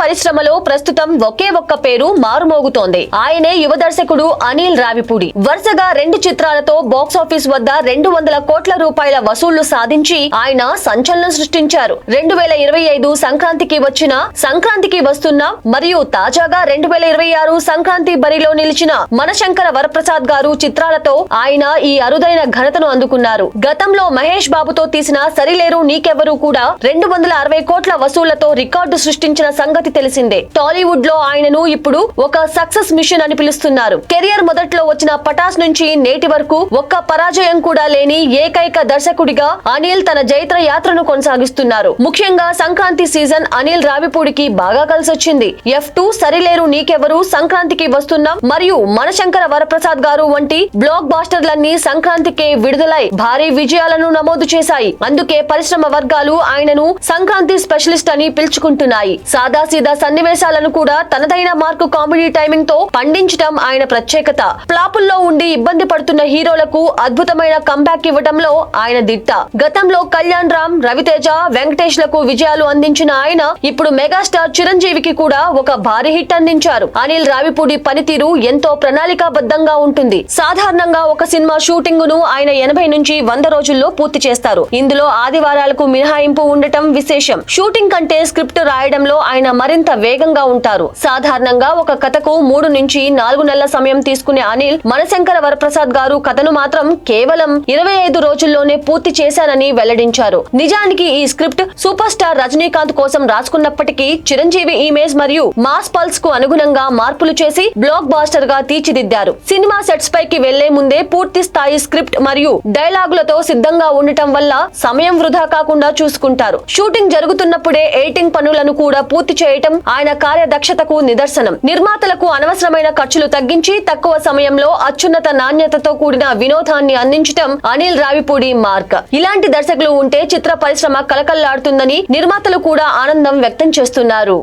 పరిశ్రమలో ప్రస్తుతం ఒకే ఒక్క పేరు మారుమోగుతోంది. ఆయనే యువ దర్శకుడు అనిల్ రావిపూడి. వరుసగా 2 చిత్రాలతో బాక్సాఫీస్ వద్ద 200 కోట్ల రూపాయల వసూళ్లు సాధించి ఆయన సంచలనం సృష్టించారు. 2025 సంక్రాంతికి వచ్చిన, సంక్రాంతికి వస్తున్న మరియు తాజాగా 2026 సంక్రాంతి బరిలో నిలిచిన మనశంకర వరప్రసాద్ గారు చిత్రాలతో ఆయన ఈ అరుదైన ఘనతను అందుకున్నారు. గతంలో మహేష్ బాబుతో తీసిన సరిలేరు నీకెవరు కూడా 260 కోట్ల వసూళ్లతో రికార్డు సృష్టించిన సంగతి తెలిసిందే. టాలీవుడ్ లో ఆయనను ఇప్పుడు ఒక సక్సెస్ మిషన్ అని పిలుస్తున్నారు. కెరియర్ మొదట్లో వచ్చిన పటాస్ నుంచి నేటి వరకు ఒక్క పరాజయం కూడా లేని ఏకైక దర్శకుడిగా అనిల్ తన జైత్ర యాత్రను కొనసాగిస్తున్నారు. ముఖ్యంగా సంక్రాంతి సీజన్ అనిల్ రావిపూడికి బాగా కలిసొచ్చింది. F2, సరిలేరు నీకెవరు, సంక్రాంతికి వస్తున్న మరియు మనశంకర వరప్రసాద్ గారు వంటి బ్లాక్ బాస్టర్లన్నీ సంక్రాంతికే విడుదలై భారీ విజయాలను నమోదు చేశాయి. అందుకే పరిశ్రమ వర్గాలు ఆయనను సంక్రాంతి స్పెషలిస్ట్ అని పిలుచుకుంటున్నాయి. సాదాసీదా సన్నివేశాలను కూడా తనదైన మార్కు కామెడీ టైమింగ్ తో పండించడం ఆయన ప్రత్యేకత. ఫ్లాపుల్లో ఉండి ఇబ్బంది పడుతున్న హీరోలకు అద్భుతమైన కంబ్యాక్ ఇవ్వడంలో ఆయన దిట్ట. గతంలో కళ్యాణ్ రామ్, రవితేజ, వెంకటేష్ లకు విజయాలు అందించిన ఆయన ఇప్పుడు మెగాస్టార్ చిరంజీవికి కూడా ఒక భారీ హిట్ అందించారు. అనిల్ రావిపూడి పనితీరు ఎంతో ప్రణాళికాబద్ధంగా ఉంటుంది. సాధారణంగా ఒక సినిమా షూటింగ్ ను ఆయన 80 నుంచి 100 రోజుల్లో పూర్తి చేస్తారు. ఇందులో ఆదివారాలకు మినహాయింపు ఉండటం విశేషం. షూటింగ్ కంటే స్క్రిప్ట్ రాయడంలో ఆయన మరింత వేగంగా ఉంటారు. సాధారణంగా ఒక కథకు 3 నుంచి 4 నెలల సమయం తీసుకునే అనిల్ మనశంకర వరప్రసాద్ గారు కథను మాత్రం కేవలం 25 రోజుల్లోనే పూర్తి చేశానని వెల్లడించారు. నిజానికి ఈ స్క్రిప్ట్ సూపర్ స్టార్ రజనీకాంత్ కోసం రాసుకున్నప్పటికీ చిరంజీవి ఇమేజ్ మరియు మాస్ పల్స్ కు అనుగుణంగా మార్పులు చేసి బ్లాక్ బాస్టర్ గా తీర్చిదిద్దారు. సినిమా సెట్స్ పైకి వెళ్లే ముందే పూర్తి స్థాయి స్క్రిప్ట్ మరియు డైలాగులతో సిద్ధంగా ఉండటం వల్ల సమయం వృధా కాకుండా చూసుకుంటారు. షూటింగ్ జరుగుతున్నప్పుడే ఎడిటింగ్ పనులను కూడా పూర్తి చేయటం ఆయన కార్యదక్షతకు నిదర్శనం. నిర్మాతలకు అనవసరమైన ఖర్చులు తగ్గించి తక్కువ సమయంలో అత్యున్నత నాణ్యతతో కూడిన వినోదాన్ని అందించటం అనిల్ రావిపూడి మార్క్. ఇలాంటి దర్శకులు ఉంటే చిత్ర పరిశ్రమ కలకల్లాడుతుందని నిర్మాతలు కూడా ఆనందం వ్యక్తం చేస్తున్నారు.